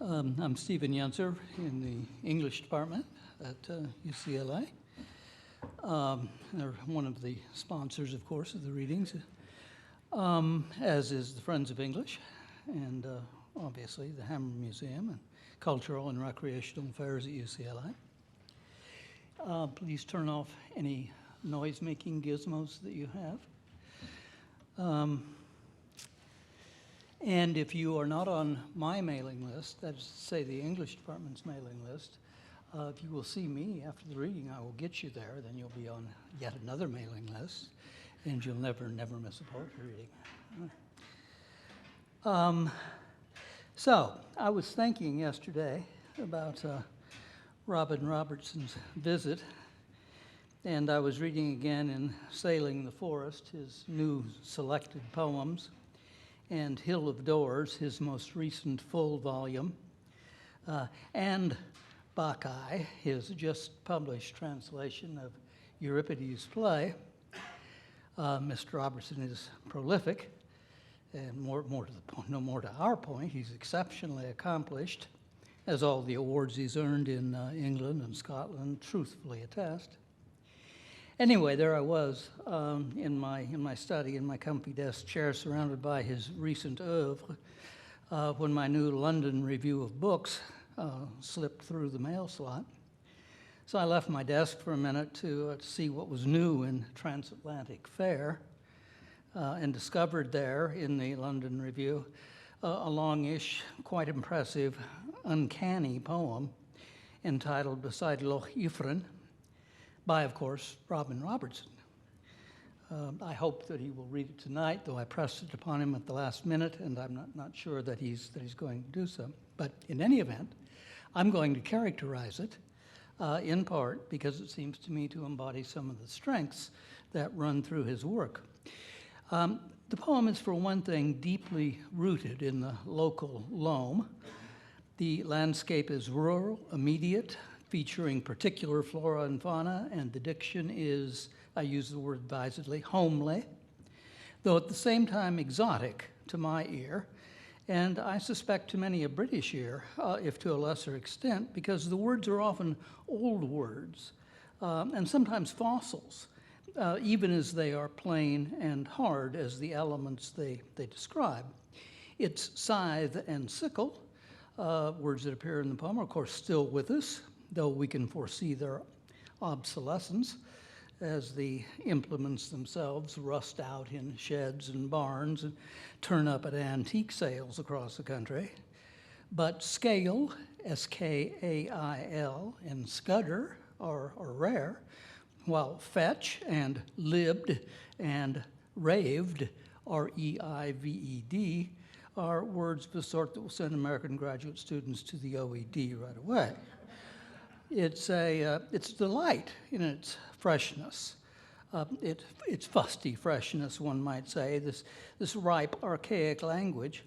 I'm Stephen Yenser in the English department at UCLA. They're one of the sponsors, of course, of the readings, as is the Friends of English, and obviously the Hammer Museum and Cultural and Recreational Affairs at UCLA. Please turn off any noise-making gizmos that you have. And if you are not on my mailing list, that is to say the English department's mailing list, if you will see me after the reading, I will get you there. Then you'll be on yet another mailing list, and you'll never miss a poetry reading. So I was thinking yesterday about Robin Robertson's visit, and I was reading again in Sailing the Forest, his new selected poems, and Hill of Doors, his most recent full volume, and Bacchae, his just published translation of Euripides' play. Mr. Robertson is prolific, and more to the point, no more to our point, he's exceptionally accomplished, as all the awards he's earned in England and Scotland truthfully attest. Anyway, there I was in my study, in my comfy desk chair, surrounded by his recent oeuvre, when my new London review of books slipped through the mail slot. So I left my desk for a minute to see what was new in transatlantic fare, and discovered there in the London Review a longish, quite impressive, uncanny poem entitled Beside Loch Ifrin, by, of course, Robin Robertson. I hope that he will read it tonight, though I pressed it upon him at the last minute, and I'm not sure that he's going to do so. But in any event, I'm going to characterize it, in part because it seems to me to embody some of the strengths that run through his work. The poem is, for one thing, deeply rooted in the local loam. The landscape is rural, immediate, featuring particular flora and fauna, and the diction is, I use the word advisedly, homely, though at the same time exotic to my ear, and I suspect to many a British ear, if to a lesser extent, because the words are often old words, and sometimes fossils, even as they are plain and hard as the elements they describe. It's scythe and sickle, words that appear in the poem, are of course still with us, though we can foresee their obsolescence as the implements themselves rust out in sheds and barns and turn up at antique sales across the country. But scale, S-K-A-I-L, and scudder are rare, while fetch and libbed and raved, R-E-I-V-E-D, are words of the sort that will send American graduate students to the OED right away. It's delight in its freshness. It's fusty freshness, one might say, this ripe, archaic language.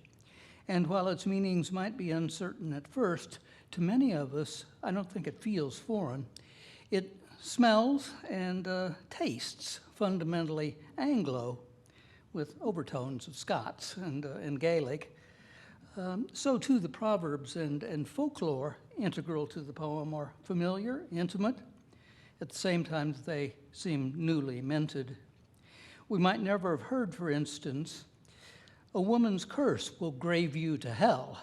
And while its meanings might be uncertain at first, to many of us, I don't think it feels foreign. It smells and tastes fundamentally Anglo, with overtones of Scots and Gaelic. So too the proverbs and folklore integral to the poem are familiar, intimate. At the same time, they seem newly minted. We might never have heard, for instance, a woman's curse will grave you to hell,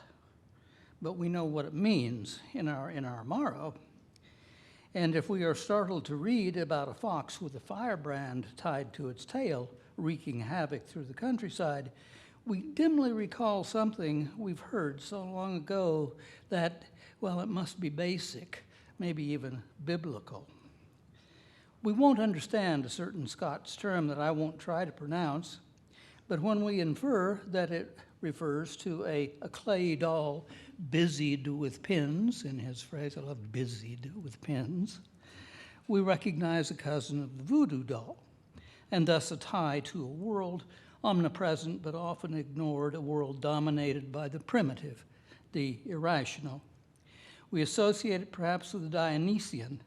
but we know what it means in our morrow. And if we are startled to read about a fox with a firebrand tied to its tail, wreaking havoc through the countryside, we dimly recall something we've heard so long ago that, well, it must be basic, maybe even biblical. We won't understand a certain Scots term that I won't try to pronounce, but when we infer that it refers to a clay doll busied with pins, in his phrase, I love busied with pins, we recognize a cousin of the voodoo doll, and thus a tie to a world omnipresent but often ignored, a world dominated by the primitive, the irrational. We associate it perhaps with the Dionysian,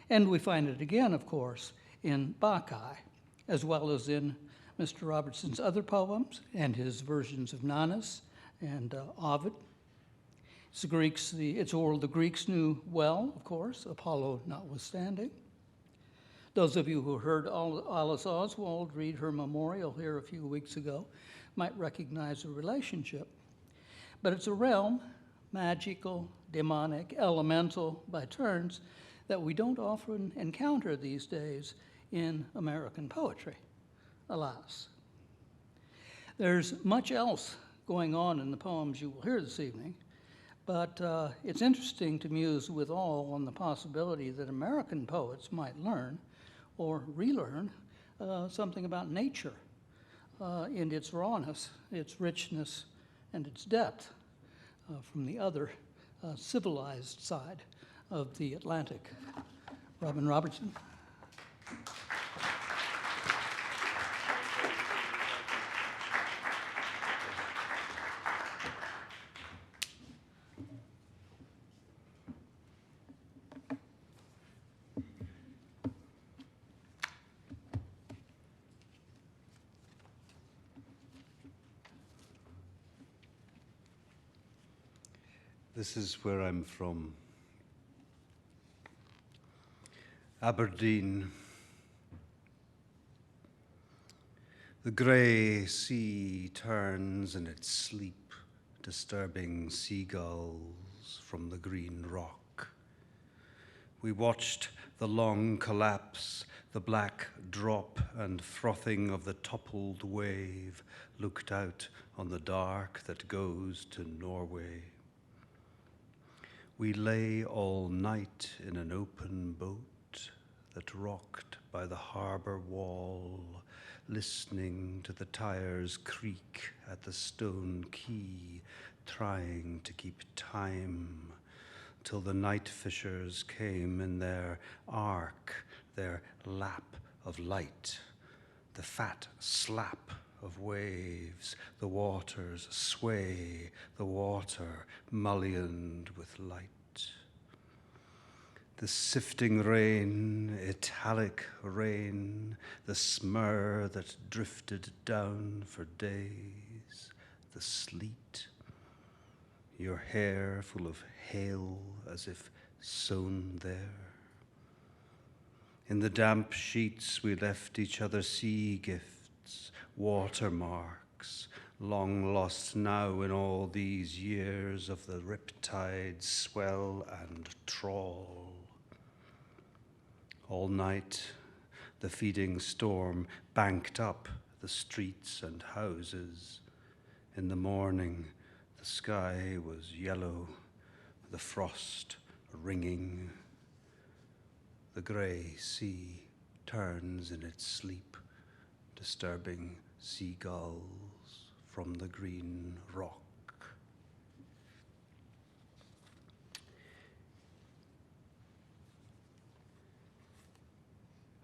and we find it again, of course, in Bacchae, as well as in Mr. Robertson's other poems and his versions of Nonnus and Ovid. It's a world the Greeks knew well, of course, Apollo notwithstanding. Those of you who heard Alice Oswald read her memorial here a few weeks ago might recognize the relationship. But it's a realm, magical, demonic, elemental by turns, that we don't often encounter these days in American poetry, alas. There's much else going on in the poems you will hear this evening, but it's interesting to muse with all on the possibility that American poets might learn or relearn something about nature in its rawness, its richness, and its depth from the other civilized side of the Atlantic. Robin Robertson. This is where I'm from. Aberdeen. The grey sea turns in its sleep, disturbing seagulls from the green rock. We watched the long collapse, the black drop and frothing of the toppled wave, looked out on the dark that goes to Norway. We lay all night in an open boat that rocked by the harbour wall, listening to the tires creak at the stone quay, trying to keep time, till the night fishers came in their arc, their lap of light, the fat slap of waves, the water's sway, the water mullioned with light. The sifting rain, italic rain, the smur that drifted down for days, the sleet, your hair full of hail as if sown there. In the damp sheets we left each other sea gifts, watermarks, long lost now in all these years of the riptide swell and trawl. All night, the feeding storm banked up the streets and houses. In the morning, the sky was yellow, the frost ringing. The grey sea turns in its sleep, disturbing seagulls from the green rock.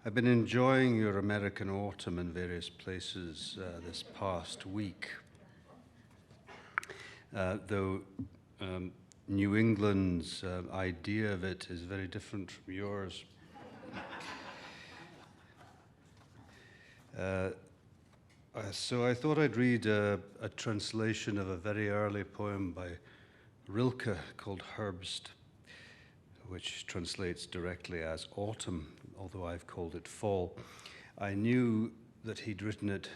I've been enjoying your American autumn in various places this past week, though New England's idea of it is very different from yours. So I thought I'd read a translation of a very early poem by Rilke called Herbst, which translates directly as autumn, although I've called it fall. I knew that he'd written it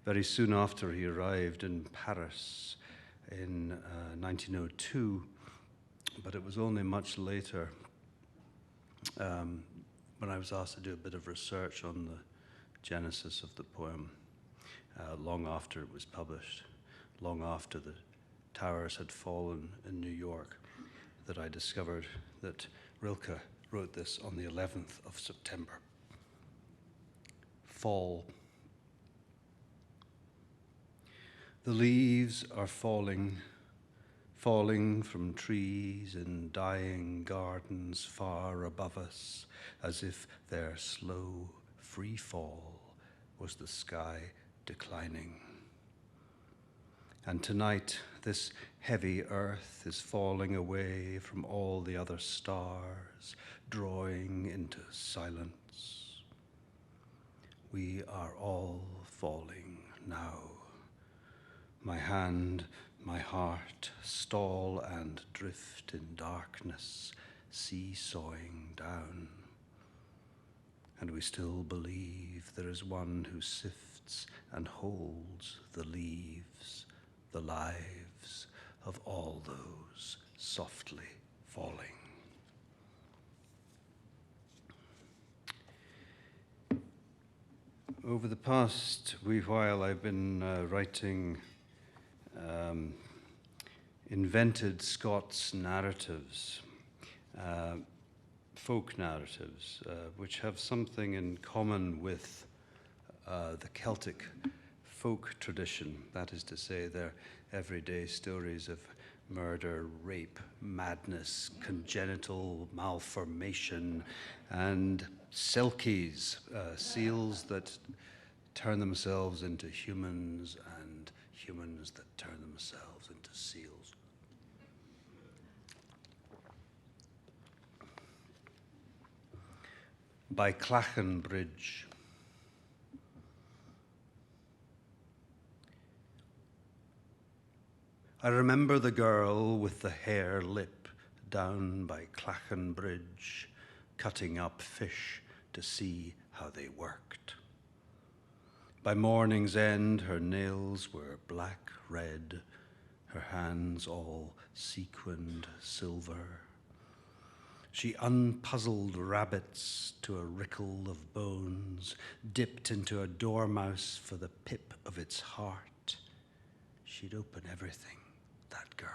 very soon after he arrived in Paris in 1902, but it was only much later when I was asked to do a bit of research on the genesis of the poem, long after it was published, long after the towers had fallen in New York, that I discovered that Rilke wrote this on the 11th of September. Fall. The leaves are falling, falling from trees in dying gardens far above us, as if their slow free fall was the sky declining. And tonight, this heavy earth is falling away from all the other stars, drawing into silence. We are all falling now. My hand my heart stall and drift in darkness, seesawing down. And we still believe there is one who sifts and holds the leaves, the lives of all those softly falling. Over the past wee while, I've been writing invented Scots narratives, folk narratives, which have something in common with the Celtic folk tradition. That is to say, they're everyday stories of murder, rape, madness, congenital malformation, and selkies, seals that turn themselves into humans and humans that turn themselves into seals. By Clachan Bridge. I remember the girl with the hare lip down by Clachan Bridge, cutting up fish to see how they worked. By morning's end, her nails were black red, her hands all sequined silver. She unpuzzled rabbits to a rickle of bones, dipped into a dormouse for the pip of its heart. She'd open everything, that girl.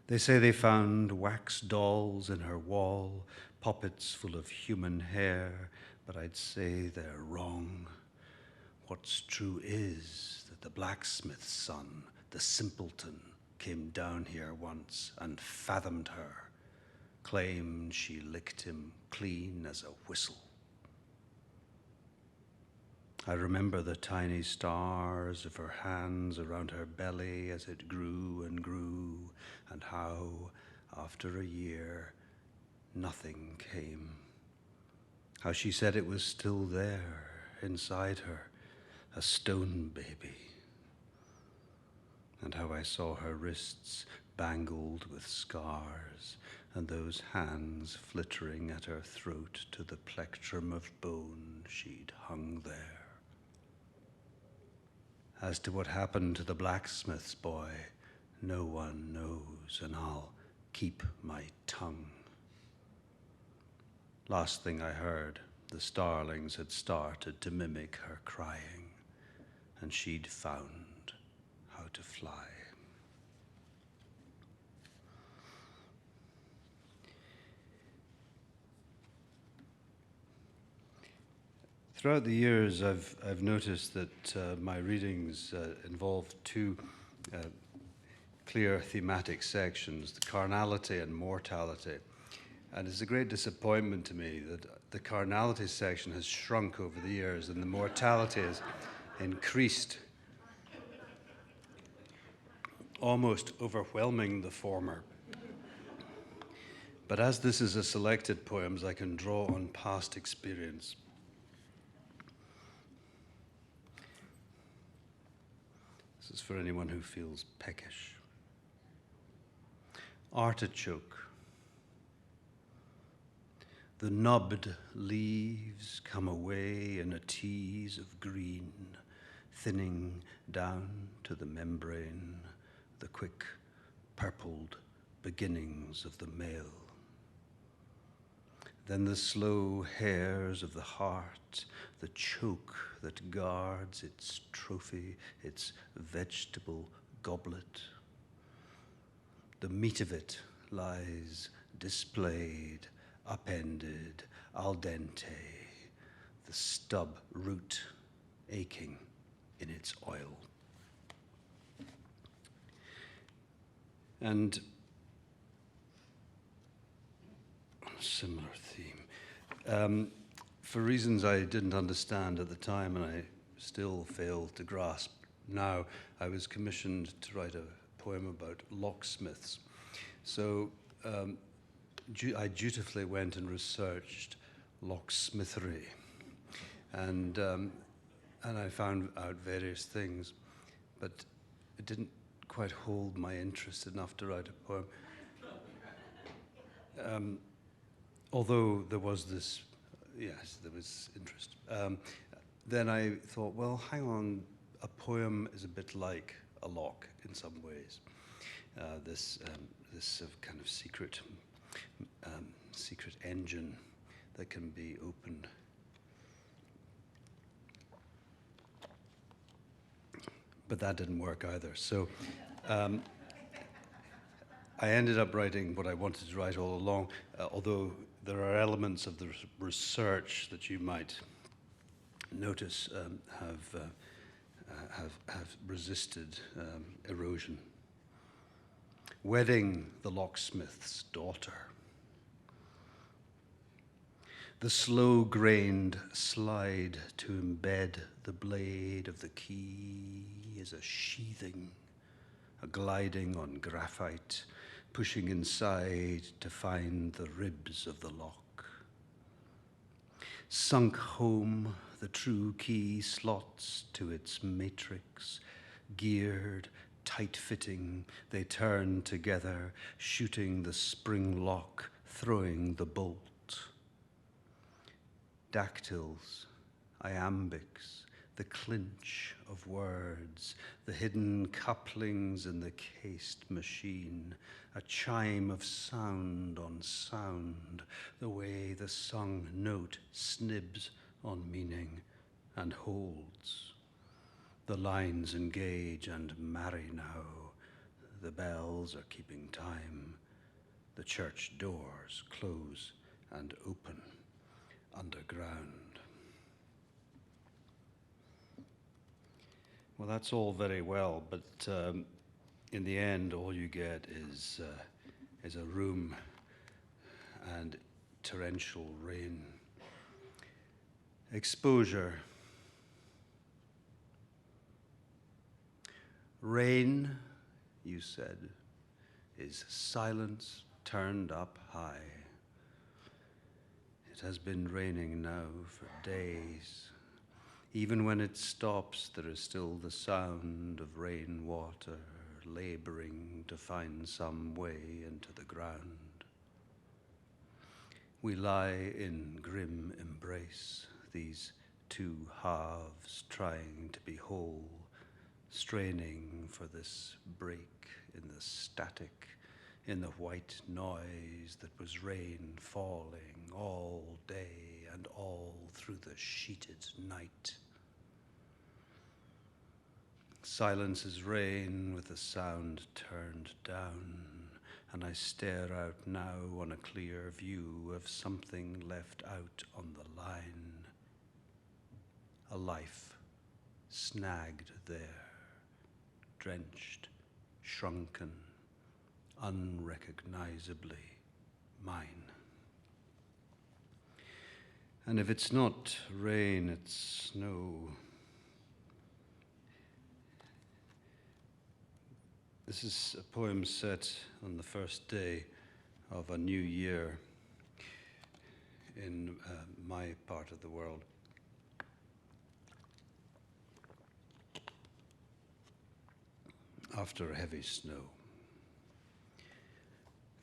They say they found wax dolls in her wall, poppets full of human hair, but I'd say they're wrong. What's true is that the blacksmith's son, the simpleton, came down here once and fathomed her, claimed she licked him clean as a whistle. I remember the tiny stars of her hands around her belly as it grew, and how, after a year, nothing came. How she said it was still there, inside her, a stone baby. And how I saw her wrists bangled with scars, and those hands flittering at her throat to the plectrum of bone she'd hung there. As to what happened to the blacksmith's boy, no one knows, and I'll keep my tongue. Last thing I heard, the starlings had started to mimic her crying, and she'd found how to fly. Throughout the years, I've noticed that my readings involve two clear thematic sections, the carnality and mortality. And it's a great disappointment to me that the carnality section has shrunk over the years and the mortality has increased, almost overwhelming the former. But as this is a selected poems, I can draw on past experience. This is for anyone who feels peckish. Artichoke. The nubbed leaves come away in a tease of green, thinning down to the membrane, the quick purpled beginnings of the male. Then the slow hairs of the heart, the choke that guards its trophy, its vegetable goblet. The meat of it lies displayed, upended, al dente, the stub root aching in its oil. And a similar theme. For reasons I didn't understand at the time and I still fail to grasp now, I was commissioned to write a poem about locksmiths. So I dutifully went and researched locksmithery, and I found out various things, but it didn't quite hold my interest enough to write a poem. Although there was this, yes, there was interest. Then I thought, well, hang on, a poem is a bit like a lock in some ways. This kind of secret engine that can be opened. But that didn't work either. So I ended up writing what I wanted to write all along, although there are elements of the research that you might notice have resisted erosion. Wedding the locksmith's daughter. The slow-grained slide to embed the blade of the key is a sheathing, a gliding on graphite, pushing inside to find the ribs of the lock. Sunk home, the true key slots to its matrix, geared, tight-fitting, they turn together, shooting the spring lock, throwing the bolt. Dactyls, iambics, the clinch of words, the hidden couplings in the cased machine, a chime of sound on sound, the way the sung note snibs on meaning and holds. The lines engage and marry now. The bells are keeping time. The church doors close and open underground. Well, that's all very well, but in the end, all you get is a room and torrential rain. Exposure. Rain, you said, is silence turned up high. It has been raining now for days. Even when it stops, there is still the sound of rainwater laboring to find some way into the ground. We lie in grim embrace, these two halves trying to be whole, straining for this break in the static, in the white noise that was rain falling all day and all through the sheeted night. Silence is rain with the sound turned down, and I stare out now on a clear view of something left out on the line. A life snagged there, drenched, shrunken, unrecognizably mine. And if it's not rain, it's snow. This is a poem set on the first day of a new year in my part of the world. After a heavy snow.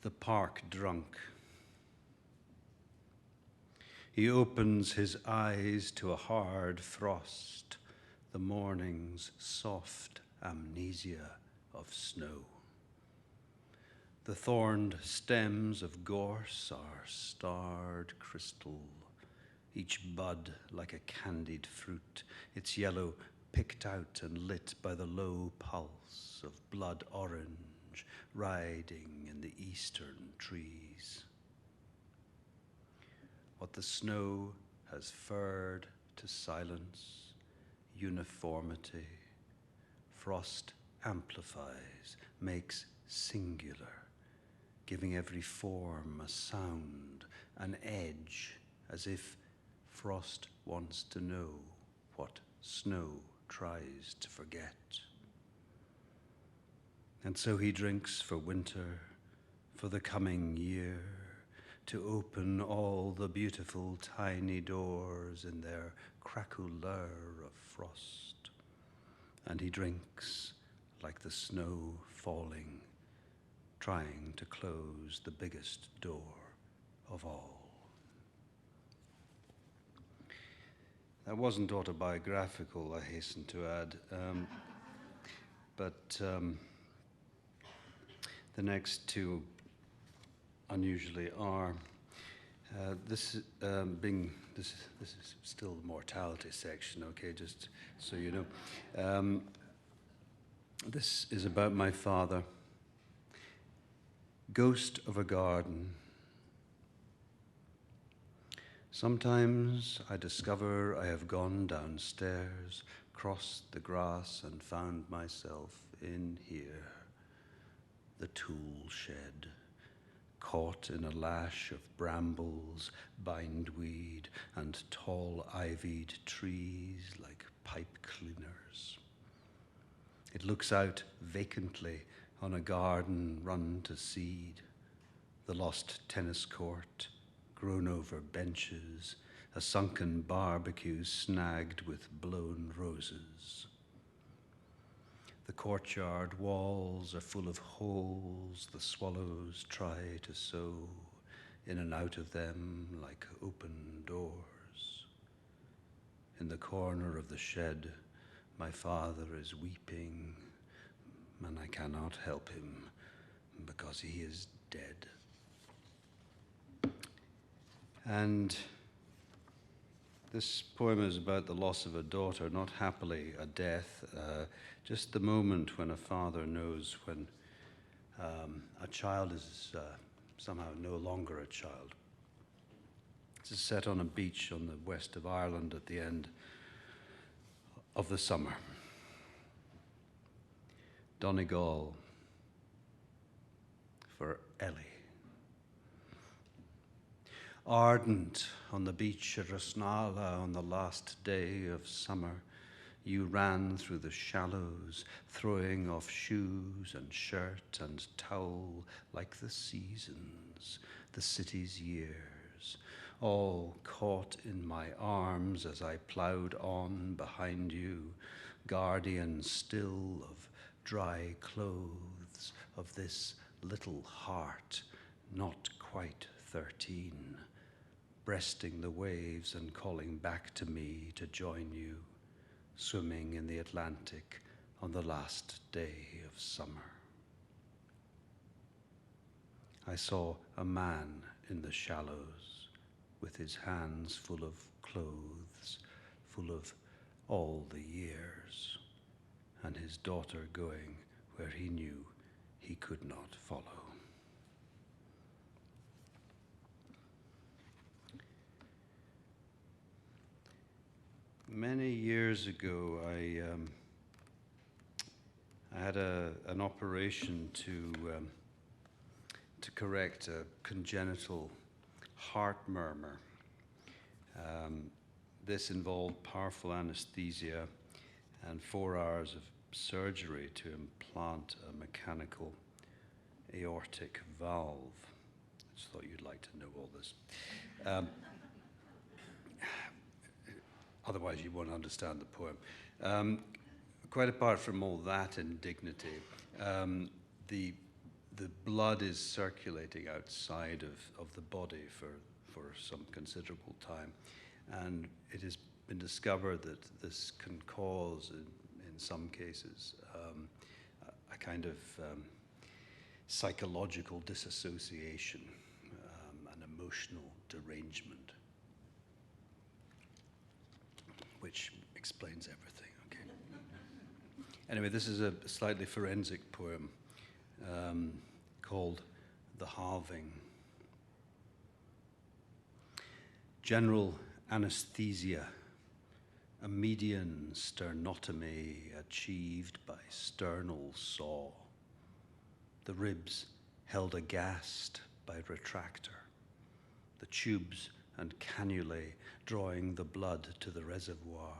The park drunk. He opens his eyes to a hard frost, the morning's soft amnesia of snow. The thorned stems of gorse are starred crystal, each bud like a candied fruit, its yellow picked out and lit by the low pulse of blood orange riding in the eastern trees. What the snow has furred to silence, uniformity, frost amplifies, makes singular, giving every form a sound, an edge, as if frost wants to know what snow tries to forget. And so he drinks for winter, for the coming year, to open all the beautiful tiny doors in their craquelure of frost. And he drinks like the snow falling, trying to close the biggest door of all. That wasn't autobiographical, I hasten to add, but the next two unusually are. This is still the mortality section, okay, just so you know. This is about my father. Ghost of a garden. Sometimes I discover I have gone downstairs, crossed the grass, and found myself in here, the tool shed, caught in a lash of brambles, bindweed, and tall ivied trees like pipe cleaners. It looks out vacantly on a garden run to seed, the lost tennis court, grown over benches, a sunken barbecue snagged with blown roses. The courtyard walls are full of holes the swallows try to sow in and out of them like open doors. In the corner of the shed, my father is weeping, and I cannot help him because he is dead. And this poem is about the loss of a daughter, not happily a death, just the moment when a father knows when a child is somehow no longer a child. This is set on a beach on the west of Ireland at the end of the summer. Donegal for Ellie. Ardent on the beach at Rasnala on the last day of summer, you ran through the shallows, throwing off shoes and shirt and towel like the seasons, the city's years, all caught in my arms as I ploughed on behind you, guardian still of dry clothes, of this little heart, not quite 13, breasting the waves and calling back to me to join you, swimming in the Atlantic on the last day of summer. I saw a man in the shallows with his hands full of clothes, full of all the years, and his daughter going where he knew he could not follow. Many years ago, I had an operation to correct a congenital heart murmur. This involved powerful anesthesia and 4 hours of surgery to implant a mechanical aortic valve. I just thought you'd like to know all this. Otherwise you won't understand the poem. Quite apart from all that indignity, the blood is circulating outside of the body for some considerable time, and it has been discovered that this can cause, in some cases, a kind of psychological disassociation, an emotional derangement, which explains everything, okay? Anyway, this is a slightly forensic poem called The Halving. General anesthesia, a median sternotomy achieved by sternal saw. The ribs held aghast by retractor. The tubes and cannulae drawing the blood to the reservoir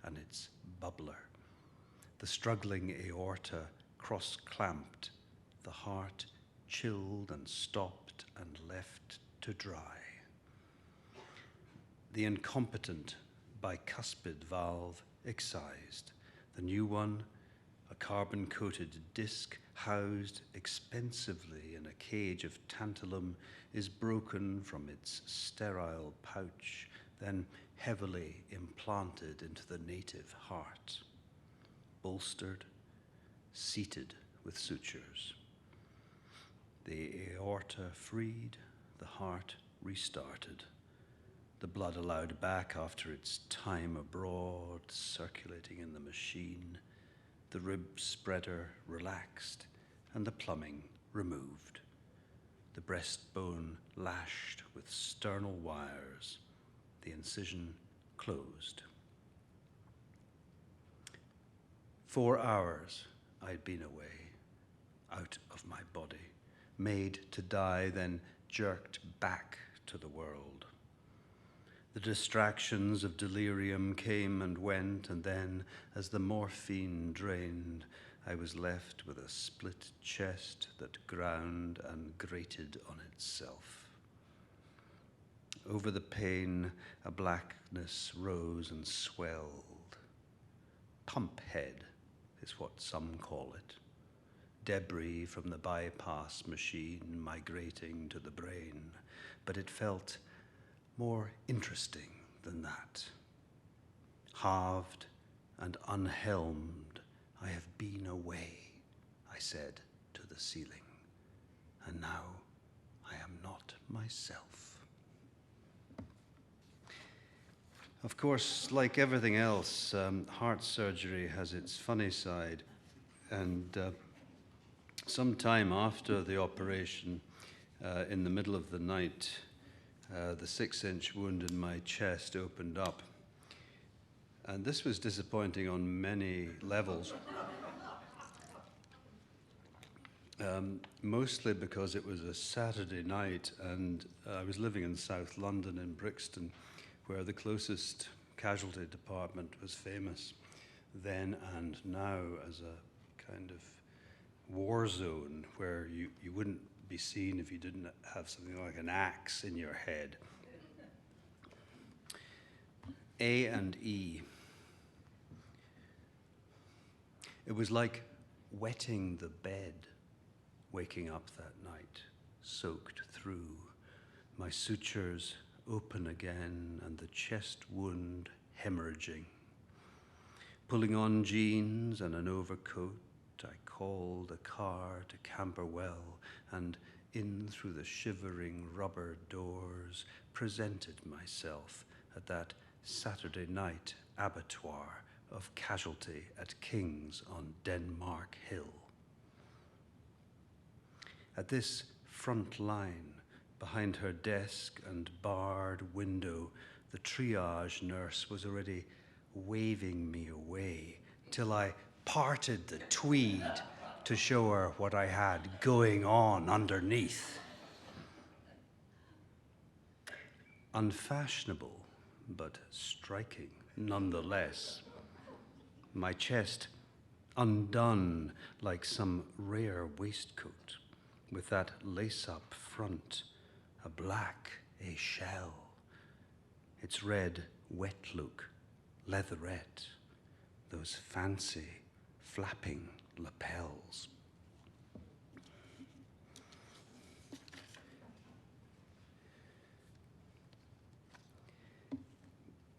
and its bubbler. The struggling aorta cross-clamped, the heart chilled and stopped and left to dry. The incompetent bicuspid valve excised, the new one A carbon-coated disc housed expensively in a cage of tantalum is broken from its sterile pouch, then heavily implanted into the native heart, bolstered, seated with sutures. The aorta freed, the heart restarted, the blood allowed back after its time abroad, circulating in the machine, the rib spreader relaxed, and the plumbing removed. The breastbone lashed with sternal wires, the incision closed. 4 hours I'd been away, out of my body, made to die, then jerked back to the world. The distractions of delirium came and went, and then, as the morphine drained, I was left with a split chest that ground and grated on itself. Over the pain, a blackness rose and swelled. Pump head is what some call it. Debris from the bypass machine migrating to the brain, but it felt more interesting than that. Halved and unhelmed, I have been away, I said to the ceiling, and now I am not myself. Of course, like everything else, heart surgery has its funny side, and some time after the operation, in the middle of the night, the 6-inch wound in my chest opened up. And this was disappointing on many levels. Mostly because it was a Saturday night, and I was living in South London in Brixton, where the closest casualty department was famous then and now as a kind of war zone where you wouldn't be seen if you didn't have something like an axe in your head. A and E. It was like wetting the bed, waking up that night, soaked through, my sutures open again and the chest wound hemorrhaging. Pulling on jeans and an overcoat, I called a car to Camberwell and in through the shivering rubber doors presented myself at that Saturday night abattoir of casualty at King's on Denmark Hill. At this front line, behind her desk and barred window, the triage nurse was already waving me away till I parted the tweed to show her what I had going on underneath. Unfashionable, but striking nonetheless. My chest undone like some rare waistcoat, with that lace-up front, a black échelle, its red wet look, leatherette, those fancy flapping lapels.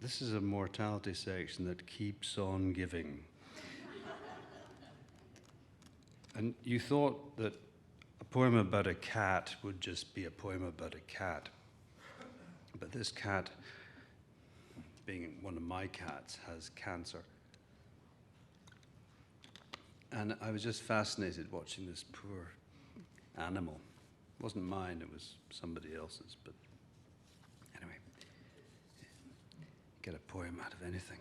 This is a mortality section that keeps on giving. And you thought that a poem about a cat would just be a poem about a cat. But this cat, being one of my cats, has cancer. And I was just fascinated watching this poor animal. It wasn't mine, it was somebody else's, but anyway, get a poem out of anything.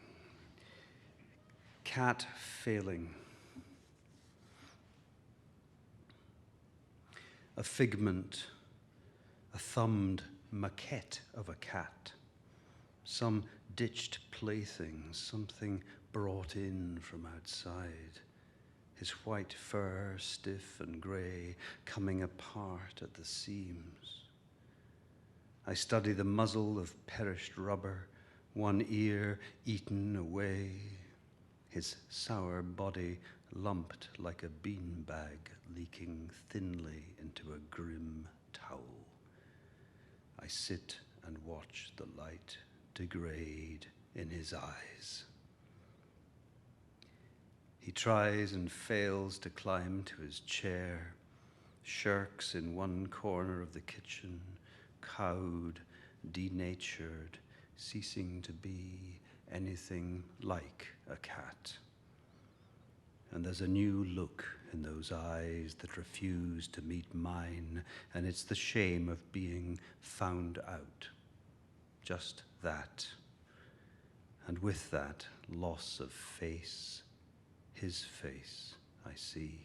Cat failing. A figment, a thumbed maquette of a cat, some ditched plaything, something brought in from outside, his white fur stiff and grey, coming apart at the seams. I study the muzzle of perished rubber, one ear eaten away, his sour body lumped like a beanbag leaking thinly into a grim towel. I sit and watch the light degrade in his eyes. He tries and fails to climb to his chair, shirks in one corner of the kitchen, cowed, denatured, ceasing to be anything like a cat. And there's a new look in those eyes that refuse to meet mine, and it's the shame of being found out. Just that. And with that loss of face, his face, I see,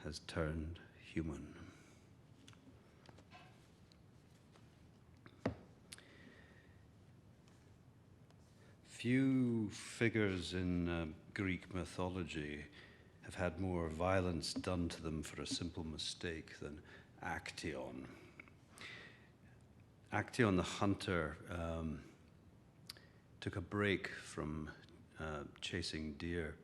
has turned human. Few figures in Greek mythology have had more violence done to them for a simple mistake than Actaeon. Actaeon the hunter took a break from chasing deer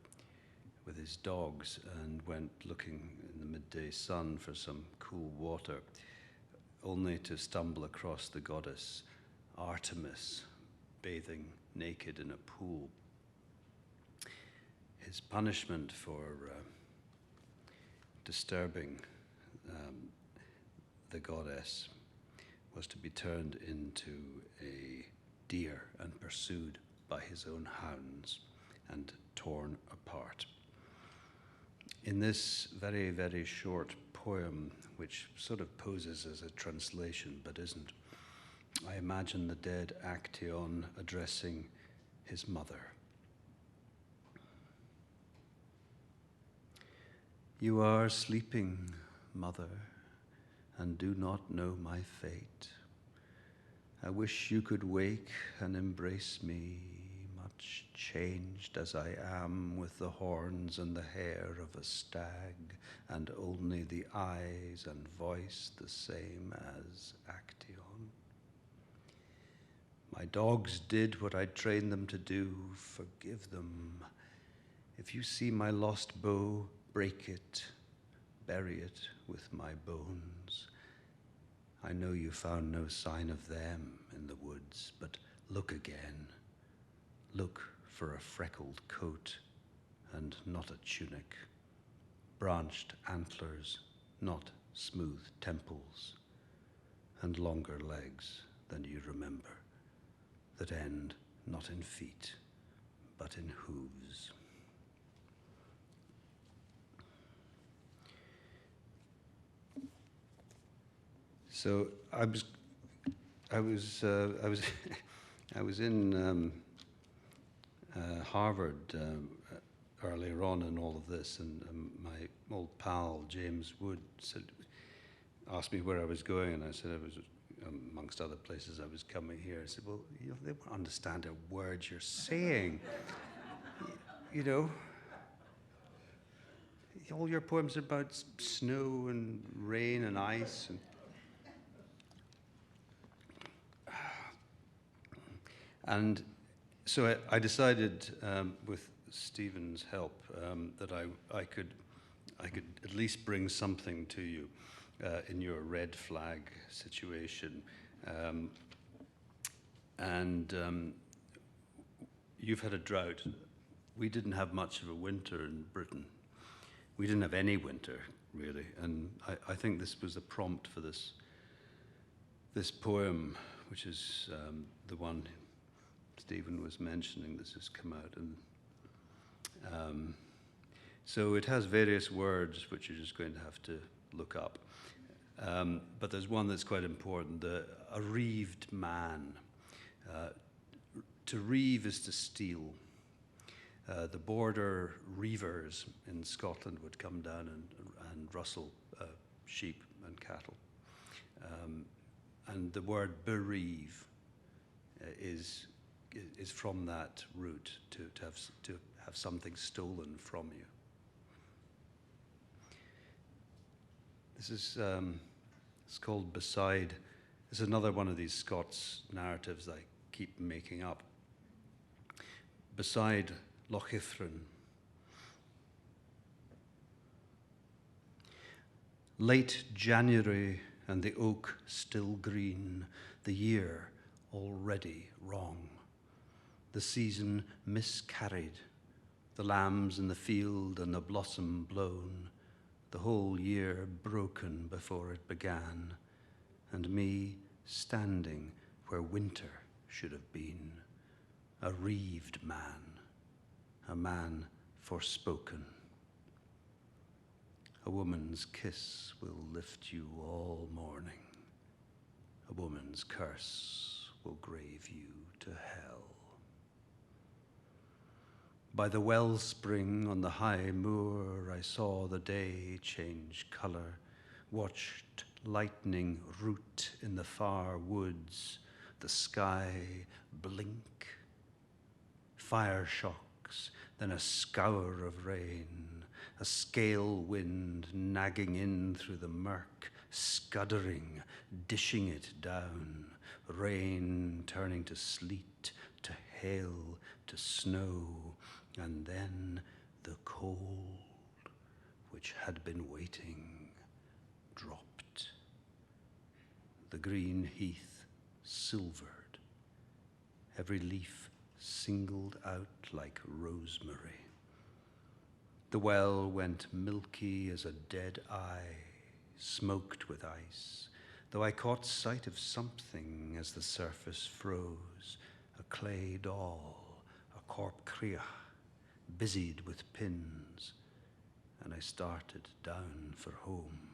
with his dogs and went looking in the midday sun for some cool water, only to stumble across the goddess Artemis bathing naked in a pool. His punishment for disturbing the goddess was to be turned into a deer and pursued by his own hounds and torn apart. In this very, very short poem, which sort of poses as a translation but isn't, I imagine the dead Actaeon addressing his mother. You are sleeping, mother, and do not know my fate. I wish you could wake and embrace me, much changed as I am, with the horns and the hair of a stag, and only the eyes and voice the same as Actaeon. My dogs did what I trained them to do. Forgive them. If you see my lost bow, break it, bury it with my bones. I know you found no sign of them in the woods, but look again. Look for a freckled coat and not a tunic, branched antlers, not smooth temples, and longer legs than you remember, that end not in feet, but in hooves. So I was in Harvard earlier on in all of this, and my old pal James Wood asked me where I was going, and I said I was, amongst other places, I was coming here. I said, well, they won't understand a word you're saying. You know, all your poems are about snow and rain and ice and so I decided, with Stephen's help, that I could at least bring something to you in your red flag situation. You've had a drought. We didn't have much of a winter in Britain. We didn't have any winter, really. And I think this was the prompt for this poem, which is the one Stephen was mentioning. This has come out. And so it has various words which you're just going to have to look up. But there's one that's quite important, a reaved man. To reave is to steal. The border reavers in Scotland would come down and rustle sheep and cattle. And the word bereave is from that root, to have something stolen from you. This is it's called Beside. It's another one of these Scots narratives I keep making up. Beside Loch Ifrin, Late January and the oak still green, the year already wrong. The season miscarried, the lambs in the field and the blossom blown, the whole year broken before it began, and me standing where winter should have been, a reaved man, a man forspoken. A woman's kiss will lift you all morning. A woman's curse will grave you to hell. By the wellspring on the high moor, I saw the day change colour, watched lightning root in the far woods, the sky blink. Fire shocks, then a scour of rain, a scale wind nagging in through the murk, scuddering, dishing it down, rain turning to sleet, to hail, to snow, and then the cold, which had been waiting, dropped. The green heath silvered, every leaf singled out like rosemary. The well went milky as a dead eye, smoked with ice, though I caught sight of something as the surface froze, a clay doll, a corp criach, busied with pins, and I started down for home,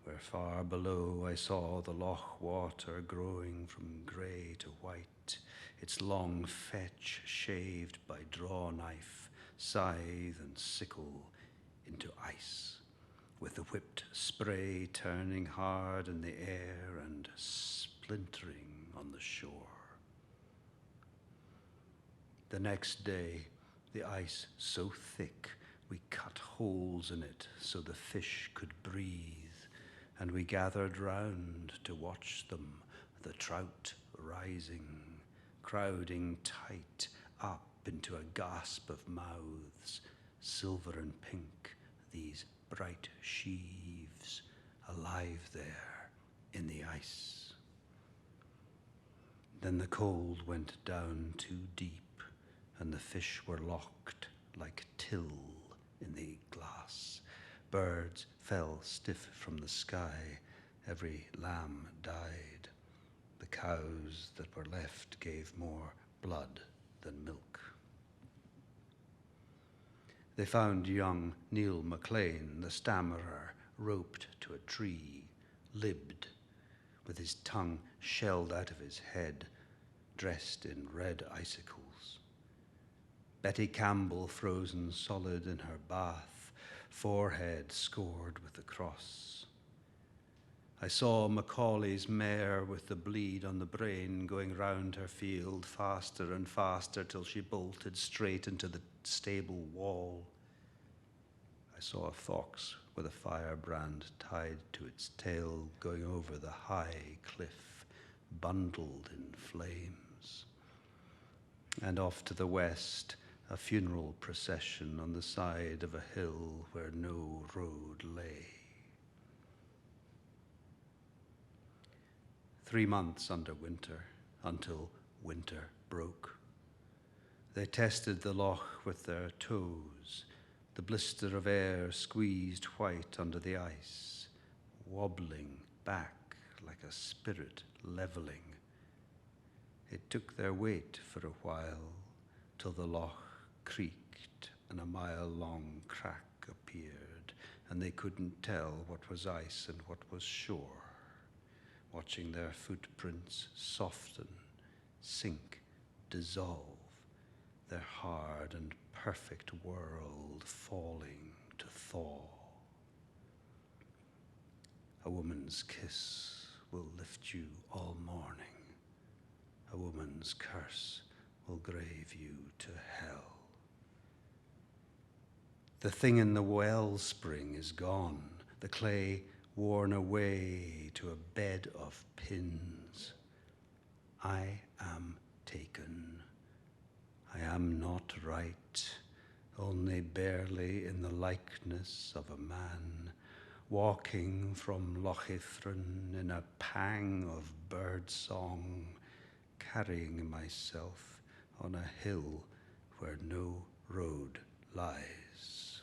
where far below I saw the loch water growing from grey to white, its long fetch shaved by draw knife, scythe and sickle into ice, with the whipped spray turning hard in the air and splintering on the shore. The next day, the ice so thick we cut holes in it so the fish could breathe, and we gathered round to watch them, the trout rising, crowding tight up into a gasp of mouths, silver and pink, these bright sheaves, alive there in the ice. Then the cold went down too deep, and the fish were locked like till in the glass. Birds fell stiff from the sky, every lamb died. The cows that were left gave more blood than milk. They found young Neil MacLean, the stammerer, roped to a tree, libbed, with his tongue shelled out of his head, dressed in red icicles. Betty Campbell frozen solid in her bath, forehead scored with the cross. I saw Macaulay's mare with the bleed on the brain going round her field faster and faster till she bolted straight into the stable wall. I saw a fox with a firebrand tied to its tail going over the high cliff, bundled in flames. And off to the west, a funeral procession on the side of a hill where no road lay. 3 months under winter, until winter broke. They tested the loch with their toes, the blister of air squeezed white under the ice, wobbling back like a spirit levelling. It took their weight for a while, till the loch creaked and a mile-long crack appeared, and they couldn't tell what was ice and what was shore, watching their footprints soften, sink, dissolve, their hard and perfect world falling to thaw. A woman's kiss will lift you all morning. A woman's curse will grave you to hell. The thing in the wellspring is gone, the clay worn away to a bed of pins. I am taken. I am not right, only barely in the likeness of a man, walking from Loch Ithran in a pang of bird song, carrying myself on a hill where no road lies.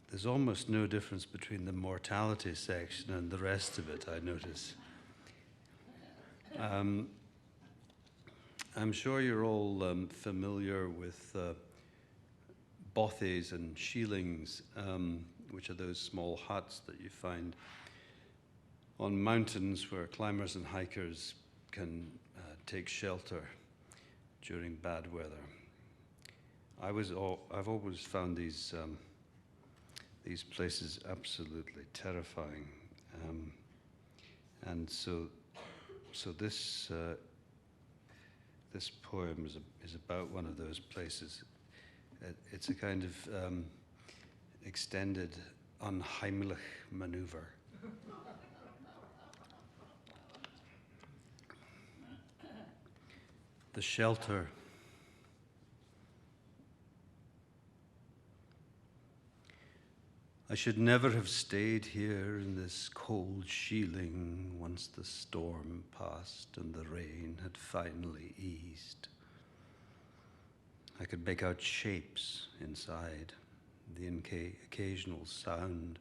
There's almost no difference between the mortality section and the rest of it, I notice. I'm sure you're all familiar with bothies and shillings, which are those small huts that you find on mountains where climbers and hikers can take shelter during bad weather. I've always found these places absolutely terrifying, and so this poem is about one of those places. It's a kind of extended unheimlich maneuver. The shelter. I should never have stayed here in this cold shieling once the storm passed and the rain had finally eased. I could make out shapes inside, the occasional sound,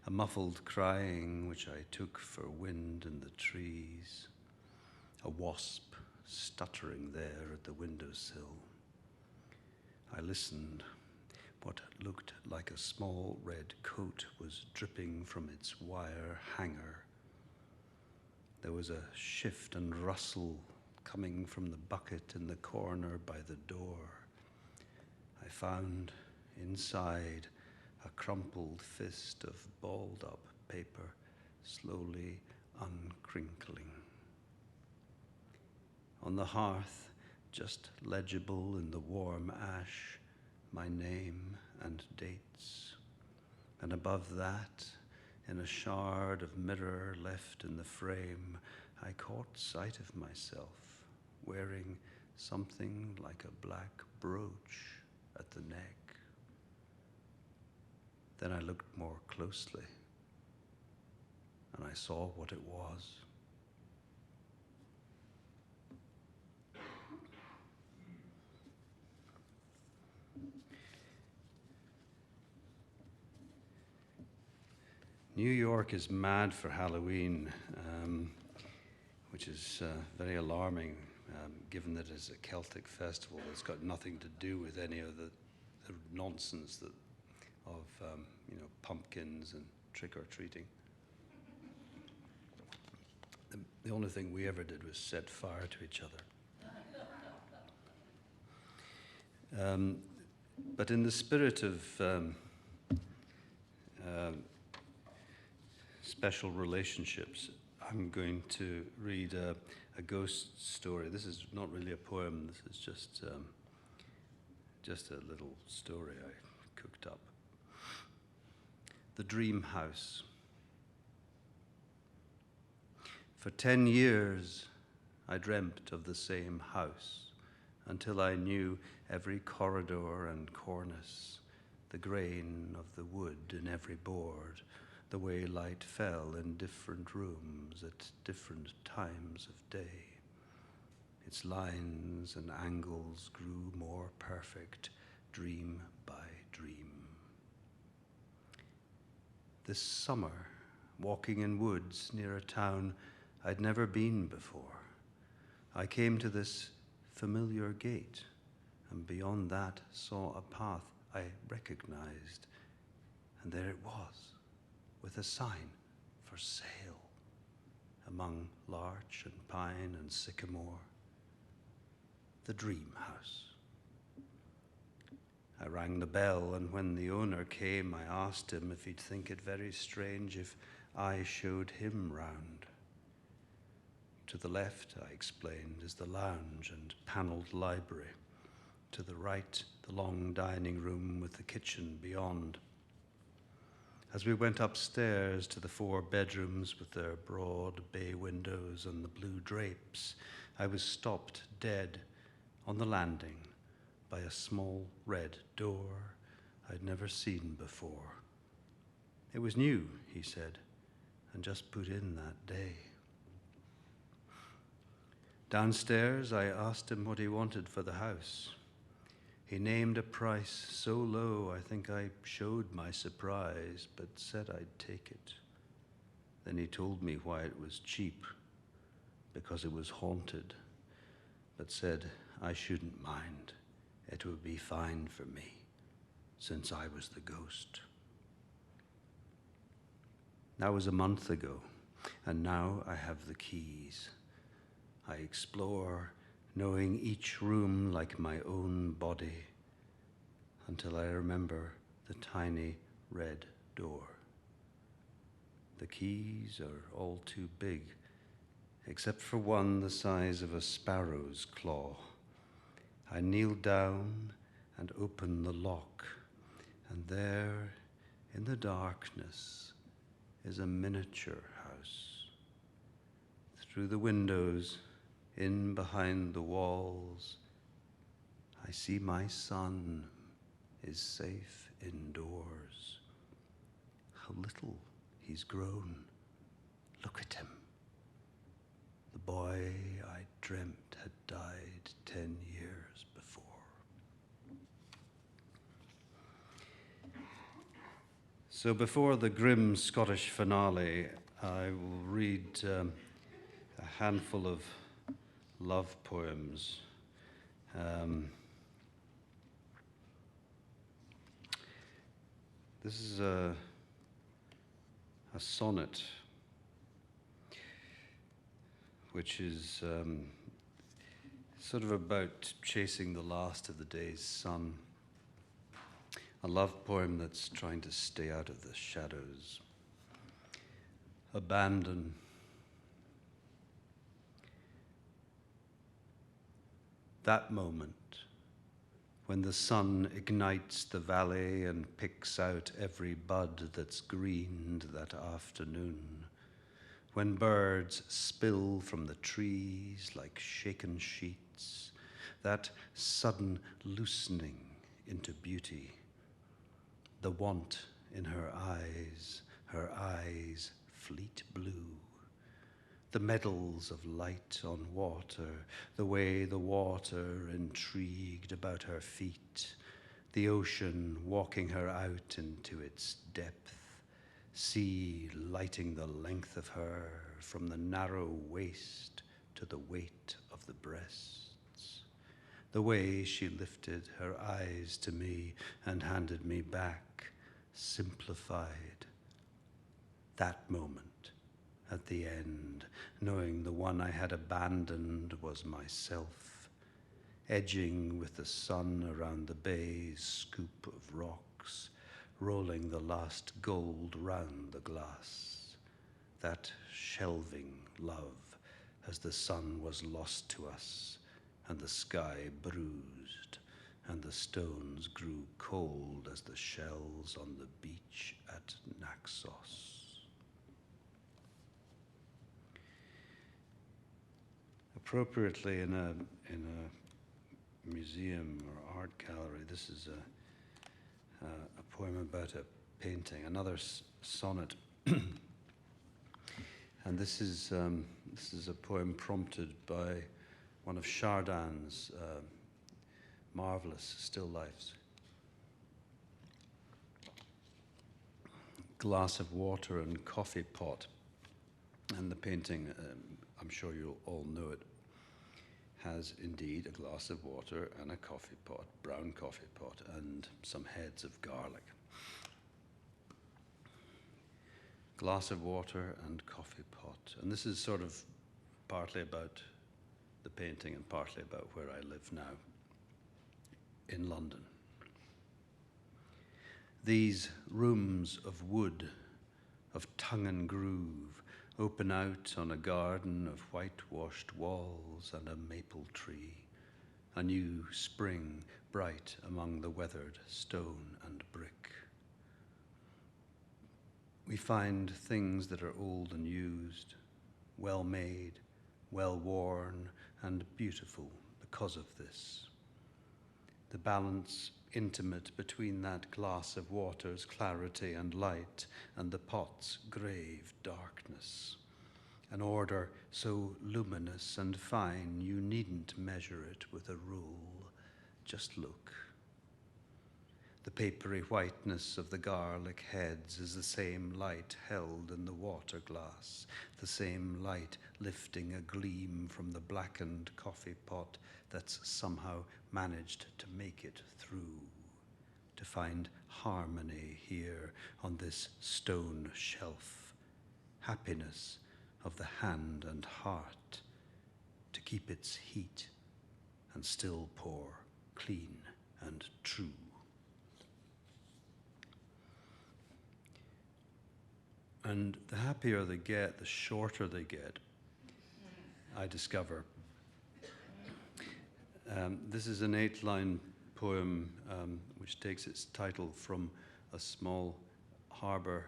a muffled crying which I took for wind in the trees, a wasp stuttering there at the windowsill. I listened. What looked like a small red coat was dripping from its wire hanger. There was a shift and rustle coming from the bucket in the corner by the door. I found inside a crumpled fist of balled-up paper, slowly uncrinkling. On the hearth, just legible in the warm ash, my name and dates, and above that, in a shard of mirror left in the frame, I caught sight of myself wearing something like a black brooch at the neck. Then I looked more closely, and I saw what it was. New York is mad for Halloween, which is very alarming, given that it's a Celtic festival that's got nothing to do with any of the nonsense of pumpkins and trick-or-treating. The only thing we ever did was set fire to each other. But in the spirit of special relationships, I'm going to read a ghost story. This is not really a poem. This is just a little story I cooked up. The Dream House. For 10 years, I dreamt of the same house until I knew every corridor and cornice, the grain of the wood in every board, the way light fell in different rooms at different times of day. Its lines and angles grew more perfect, dream by dream. This summer, walking in woods near a town I'd never been before, I came to this familiar gate, and beyond that saw a path I recognized, and there it was, with a sign for sale among larch and pine and sycamore. The Dream House. I rang the bell, and when the owner came, I asked him if he'd think it very strange if I showed him round. To the left, I explained, is the lounge and panelled library. To the right, the long dining room with the kitchen beyond. As we went upstairs to the 4 bedrooms with their broad bay windows and the blue drapes, I was stopped dead on the landing by a small red door I'd never seen before. It was new, he said, and just put in that day. Downstairs, I asked him what he wanted for the house. He named a price so low I think I showed my surprise, but said I'd take it. Then he told me why it was cheap, because it was haunted, but said I shouldn't mind. It would be fine for me, since I was the ghost. That was a month ago, and now I have the keys. I explore, knowing each room like my own body, until I remember the tiny red door. The keys are all too big, except for one the size of a sparrow's claw. I kneel down and open the lock, and there, in the darkness, is a miniature house. Through the windows, in behind the walls, I see my son is safe indoors. How little he's grown. Look at him. The boy I dreamt had died 10 years before. So before the grim Scottish finale, I will read a handful of love poems. This is a sonnet, which is sort of about chasing the last of the day's sun. A love poem that's trying to stay out of the shadows. Abandon. That moment when the sun ignites the valley and picks out every bud that's greened that afternoon, when birds spill from the trees like shaken sheets, that sudden loosening into beauty, the want in her eyes fleet blue, the medals of light on water, the way the water intrigued about her feet, the ocean walking her out into its depth, sea lighting the length of her from the narrow waist to the weight of the breasts, the way she lifted her eyes to me and handed me back, simplified. That moment at the end, knowing the one I had abandoned was myself, edging with the sun around the bay's scoop of rocks, rolling the last gold round the glass, that shelving love as the sun was lost to us and the sky bruised and the stones grew cold as the shells on the beach at Naxos. Appropriately in a museum or art gallery, this is a poem about a painting, another sonnet, and this is a poem prompted by one of Chardin's marvelous still lifes. Glass of water and coffee pot, and the painting, I'm sure you'll all know it, has indeed a glass of water and a coffee pot, brown coffee pot, and some heads of garlic. Glass of water and coffee pot. And this is sort of partly about the painting and partly about where I live now, in London. These rooms of wood, of tongue and groove, open out on a garden of whitewashed walls and a maple tree, a new spring bright among the weathered stone and brick. We find things that are old and used, well made, well worn, and beautiful, the because of this. The balance intimate between that glass of water's clarity and light and the pot's grave darkness. An order so luminous and fine you needn't measure it with a rule. Just look. The papery whiteness of the garlic heads is the same light held in the water glass, the same light lifting a gleam from the blackened coffee pot that's somehow managed to make it through, to find harmony here on this stone shelf, happiness of the hand and heart, to keep its heat and still pour clean and true. And the happier they get, the shorter they get, I discover. This is an 8-line poem which takes its title from a small harbour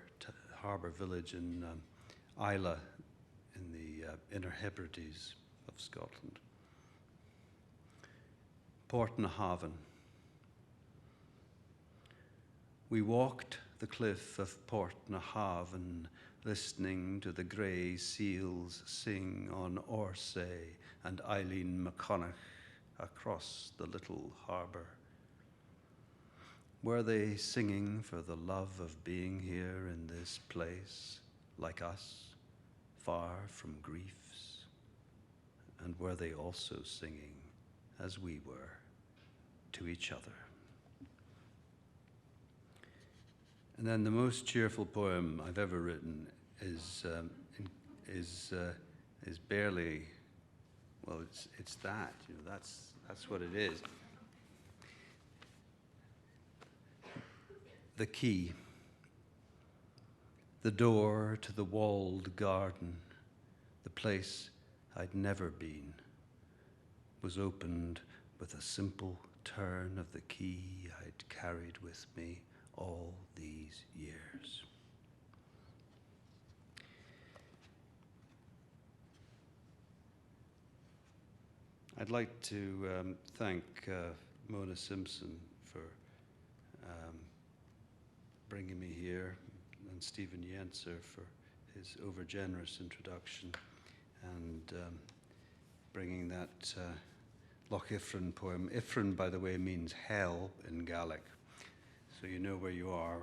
village in Islay in the Inner Hebrides of Scotland. Portnahaven. We walked the cliff of Portnahaven, listening to the grey seals sing on Orsay and Eileen McConaughey across the little harbour. Were they singing for the love of being here in this place, like us, far from griefs? And were they also singing, as we were, to each other? And then the most cheerful poem I've ever written is barely, well, it's that, you know, that's what it is. The key, the door to the walled garden, the place I'd never been, was opened with a simple turn of the key I'd carried with me all these years. I'd like to thank Mona Simpson for bringing me here, and Stephen Yenser for his overgenerous introduction, and bringing that Loch Ifrin poem. Ifrin, by the way, means hell in Gaelic, so you know where you are.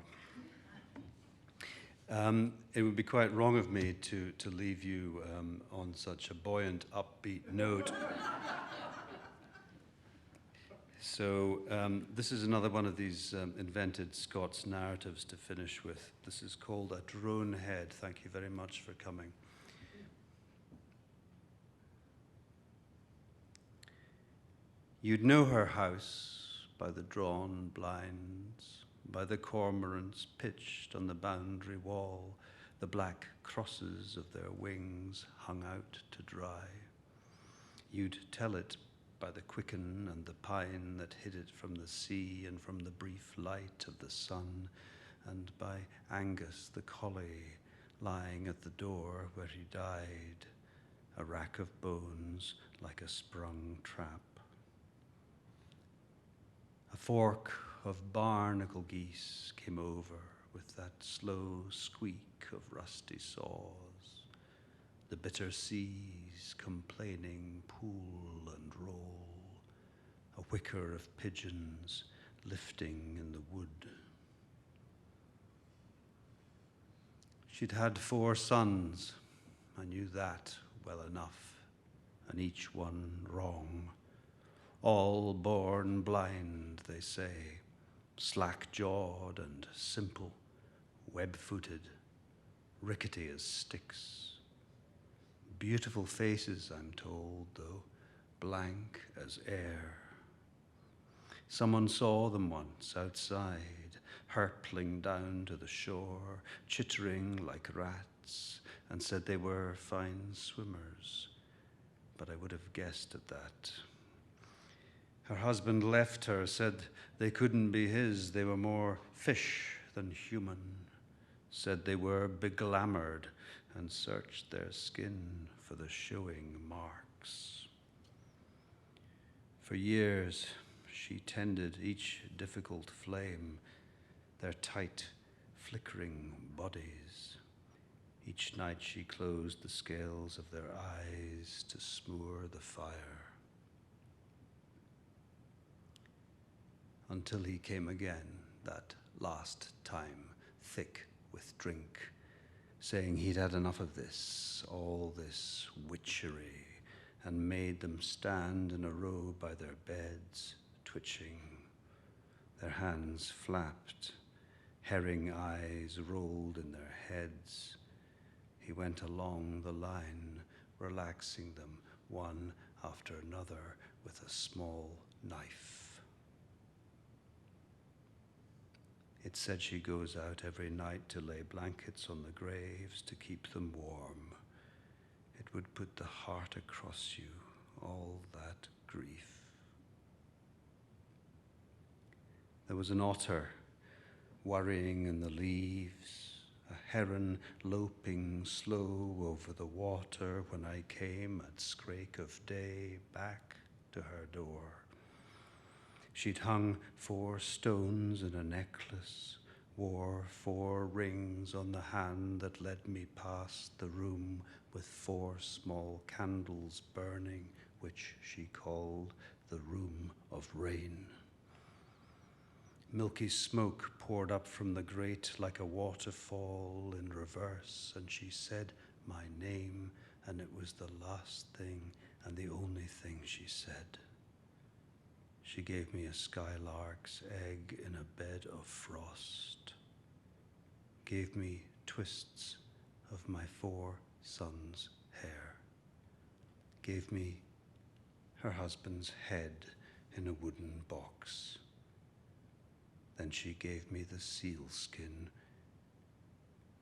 It would be quite wrong of me to leave you on such a buoyant, upbeat note. So this is another one of these invented Scots narratives to finish with. This is called A Drone Head. Thank you very much for coming. You'd know her house by the drawn blinds, by the cormorants pitched on the boundary wall, the black crosses of their wings hung out to dry. You'd tell it by the quicken and the pine that hid it from the sea and from the brief light of the sun, and by Angus the collie lying at the door where he died, a rack of bones like a sprung trap. A fork of barnacle geese came over with that slow squeak of rusty saws, the bitter seas complaining pool and roll, a whicker of pigeons lifting in the wood. She'd had 4 sons, I knew that well enough, and each one wrong. All born blind, they say, slack-jawed and simple, web-footed, rickety as sticks. Beautiful faces, I'm told, though, blank as air. Someone saw them once outside, hurtling down to the shore, chittering like rats, and said they were fine swimmers, but I would have guessed at that. Her husband left her, said they couldn't be his, they were more fish than human, said they were beglamoured, and searched their skin for the showing marks. For years, she tended each difficult flame, their tight, flickering bodies. Each night she closed the scales of their eyes to smoor the fire. Until he came again, that last time, thick with drink, saying he'd had enough of this, all this witchery, and made them stand in a row by their beds, twitching. Their hands flapped, herring eyes rolled in their heads. He went along the line, relaxing them one after another with a small knife. It said she goes out every night to lay blankets on the graves to keep them warm. It would put the heart across you, all that grief. There was an otter worrying in the leaves, a heron loping slow over the water when I came at scrake of day back to her door. She'd hung 4 stones in a necklace, wore 4 rings on the hand that led me past the room with 4 small candles burning, which she called the room of rain. Milky smoke poured up from the grate like a waterfall in reverse, and she said my name, and it was the last thing and the only thing she said. She gave me a skylark's egg in a bed of frost, gave me twists of my 4 sons' hair, gave me her husband's head in a wooden box. Then she gave me the seal skin,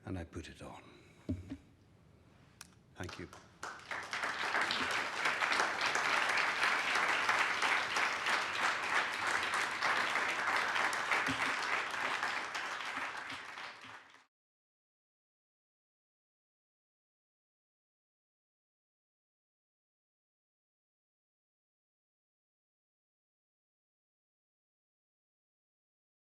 and I put it on. Thank you.